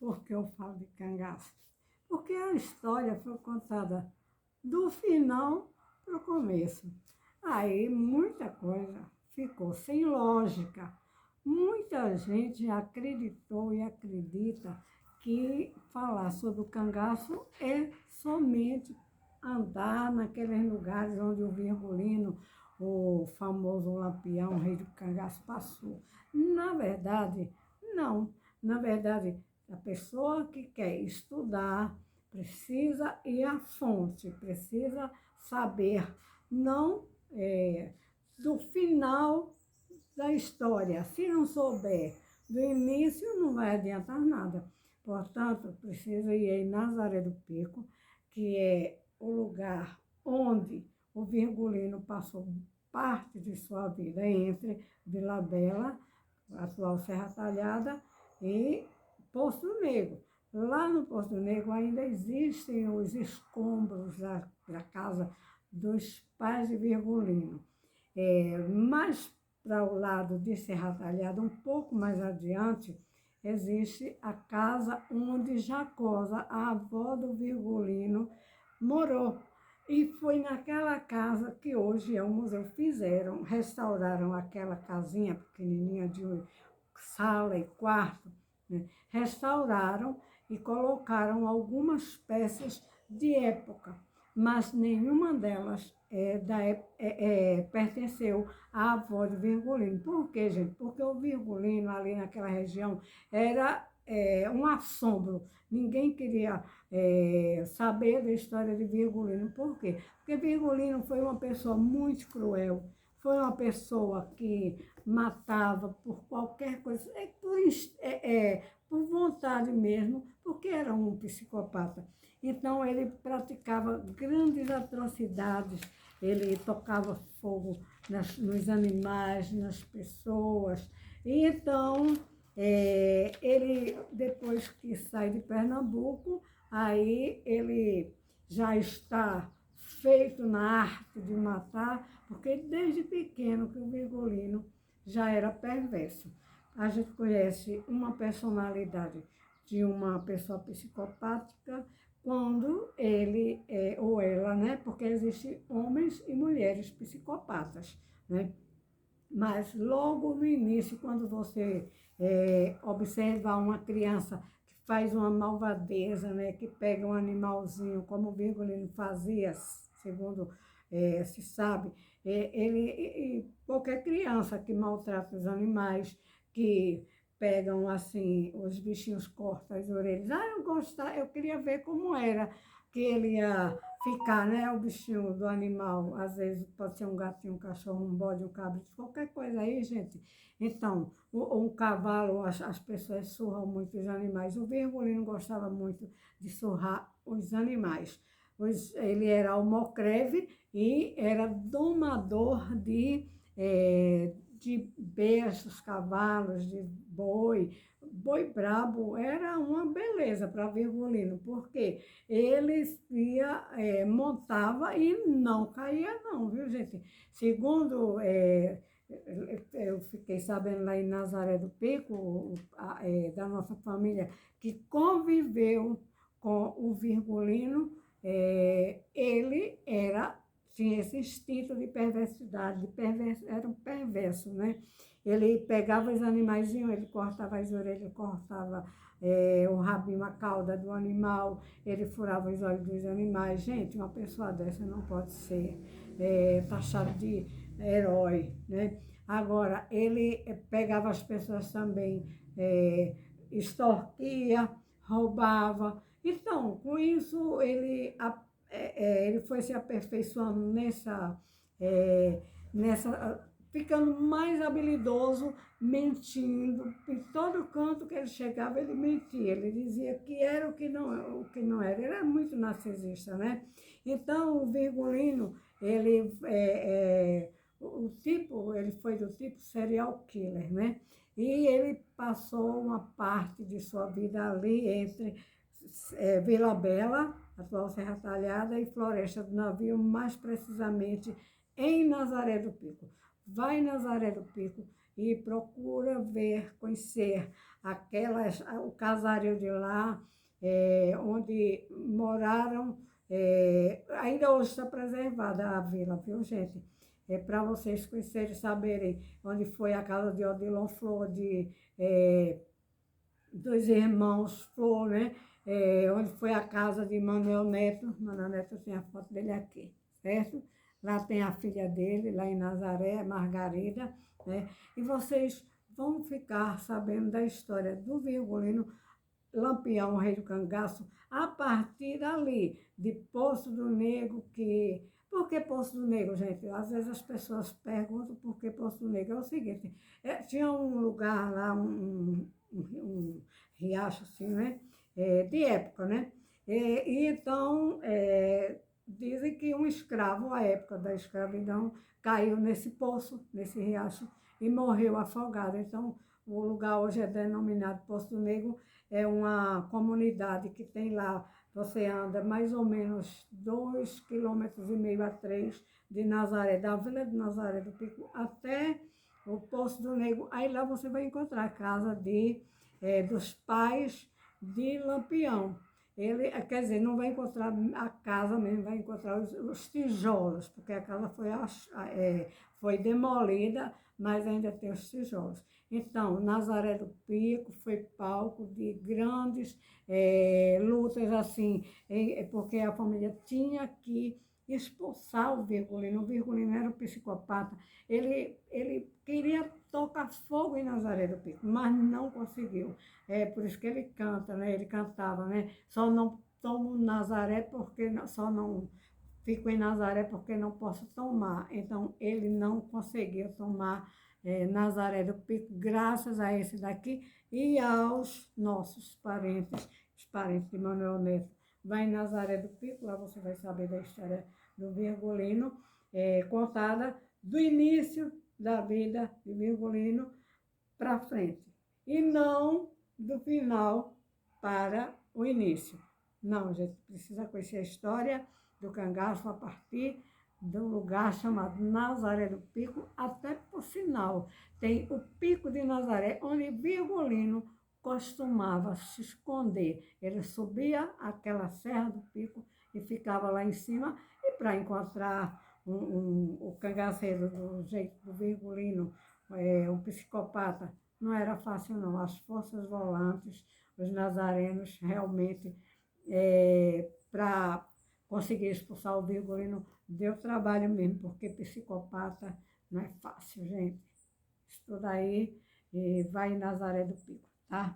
Por que eu falo de cangaço? Porque a história foi contada do final para o começo. Aí muita coisa ficou sem lógica. Muita gente acreditou e acredita que falar sobre o cangaço é somente andar naqueles lugares onde o Virgulino, o famoso Lampião, rei do cangaço, passou. Na verdade, não. Na verdade, a pessoa que quer estudar precisa ir à fonte, precisa saber, não do final da história. Se não souber do início, não vai adiantar nada. Portanto, precisa ir em Nazaré do Pico, que é o lugar onde o Virgulino passou parte de sua vida entre Vila Bela, atual Serra Talhada, e Poço Negro. Lá no Poço Negro ainda existem os escombros da casa dos pais de Virgulino. Mais para o lado de Serra Talhada, um pouco mais adiante, existe a casa onde Jacosa, a avó do Virgulino, morou. E foi naquela casa que hoje é o museu. Restauraram aquela casinha pequenininha de sala e quarto, né? Restauraram e colocaram algumas peças de época, mas nenhuma delas pertenceu à avó de Virgulino. Por quê, gente? Porque o Virgulino, ali naquela região, era um assombro. Ninguém queria saber da história de Virgulino. Por quê? Porque Virgulino foi uma pessoa muito cruel, foi uma pessoa que matava por qualquer coisa, por vontade mesmo, porque era um psicopata. Então, ele praticava grandes atrocidades, ele tocava fogo nos animais, nas pessoas. E então, ele, depois que sai de Pernambuco, aí ele já está feito na arte de matar, porque desde pequeno que o Virgulino já era perverso. A gente conhece uma personalidade de uma pessoa psicopática quando ele ou ela, né? Porque existem homens e mulheres psicopatas, né? Mas logo no início, quando você observa uma criança que faz uma malvadeza, né? Que pega um animalzinho, como o Virgulino fazia, segundo se sabe, qualquer criança que maltrata os animais, que pegam assim, os bichinhos cortam as orelhas. Eu queria ver como era que ele ia ficar, né? O bichinho do animal, às vezes pode ser um gatinho, um cachorro, um bode, um cabrito, qualquer coisa aí, gente. Então, um cavalo, as pessoas surram muito os animais. O Virgulino gostava muito de surrar os animais. Ele era almocreve e era domador de bestas, cavalos, de boi. Boi brabo era uma beleza para Virgulino, porque ele montava e não caía não, viu, gente? Segundo eu fiquei sabendo lá em Nazaré do Pico, da nossa família, que conviveu com o Virgulino, ele tinha esse instinto de perversidade, era um perverso, né? Ele pegava os animaizinhos, ele cortava as orelhas, cortava o rabinho, a cauda do animal, ele furava os olhos dos animais. Gente, uma pessoa dessa não pode ser taxada de herói, né? Agora, ele pegava as pessoas também, extorquia, roubava. Então, com isso, ele foi se aperfeiçoando ficando mais habilidoso, mentindo. Em todo canto que ele chegava, ele mentia. Ele dizia que era o que não era. Ele era muito narcisista, né? Então, o Virgulino, ele foi do tipo serial killer, né? E ele passou uma parte de sua vida ali entre Vila Bela, atual Serra Talhada, e Floresta do Navio, mais precisamente em Nazaré do Pico. Vai em Nazaré do Pico e procura ver, conhecer o casario de lá, onde moraram. Ainda hoje está preservada a vila, viu, gente? Para vocês conhecerem, saberem onde foi a casa de Odilon Flor, dois irmãos Flor, né? Onde foi a casa de Manuel Neto. Manuel Neto tem a foto dele aqui, certo? Lá tem a filha dele, lá em Nazaré, Margarida, né? E vocês vão ficar sabendo da história do Virgulino Lampião, rei do cangaço, a partir dali, de Poço do Negro, que... Por que Poço do Negro, gente? Às vezes as pessoas perguntam por que Poço do Negro. É o seguinte, tinha um lugar lá, um riacho assim, né? De época, né? E então, dizem que um escravo, à época da escravidão, caiu nesse poço, nesse riacho, e morreu afogado. Então, o lugar hoje é denominado Poço do Negro, é uma comunidade que tem lá, você anda mais ou menos 2,5 km a 3 de Nazaré, da Vila de Nazaré do Pico até o Poço do Negro. Aí lá você vai encontrar a casa dos pais de Lampião. Ele, quer dizer, não vai encontrar a casa mesmo, vai encontrar os tijolos, porque a casa foi demolida, mas ainda tem os tijolos. Então, Nazaré do Pico foi palco de grandes lutas, assim, porque a família tinha que expulsar o Virgulino. O Virgulino era um psicopata. Ele queria tocar fogo em Nazaré do Pico, mas não conseguiu. Por isso que ele canta, né? Ele cantava, né? Só não tomo Nazaré porque só não fico em Nazaré porque não posso tomar. Então, ele não conseguiu tomar Nazaré do Pico, graças a esse daqui e aos nossos parentes, os parentes de Manuel Neto. Vai em Nazaré do Pico, lá você vai saber da história do Virgulino, contada do início da vida de Virgulino para frente, e não do final para o início. Não, a gente precisa conhecer a história do cangaço a partir do lugar chamado Nazaré do Pico, até por sinal, tem o Pico de Nazaré, onde Virgulino costumava se esconder. Ele subia aquela serra do Pico e ficava lá em cima, e para encontrar o cangaceiro do jeito do Virgulino, um psicopata, não era fácil não. As forças volantes, os nazarenos, realmente, para conseguir expulsar o Virgulino, deu trabalho mesmo, porque psicopata não é fácil, gente. Estuda aí e vai em Nazaré do Pico, tá?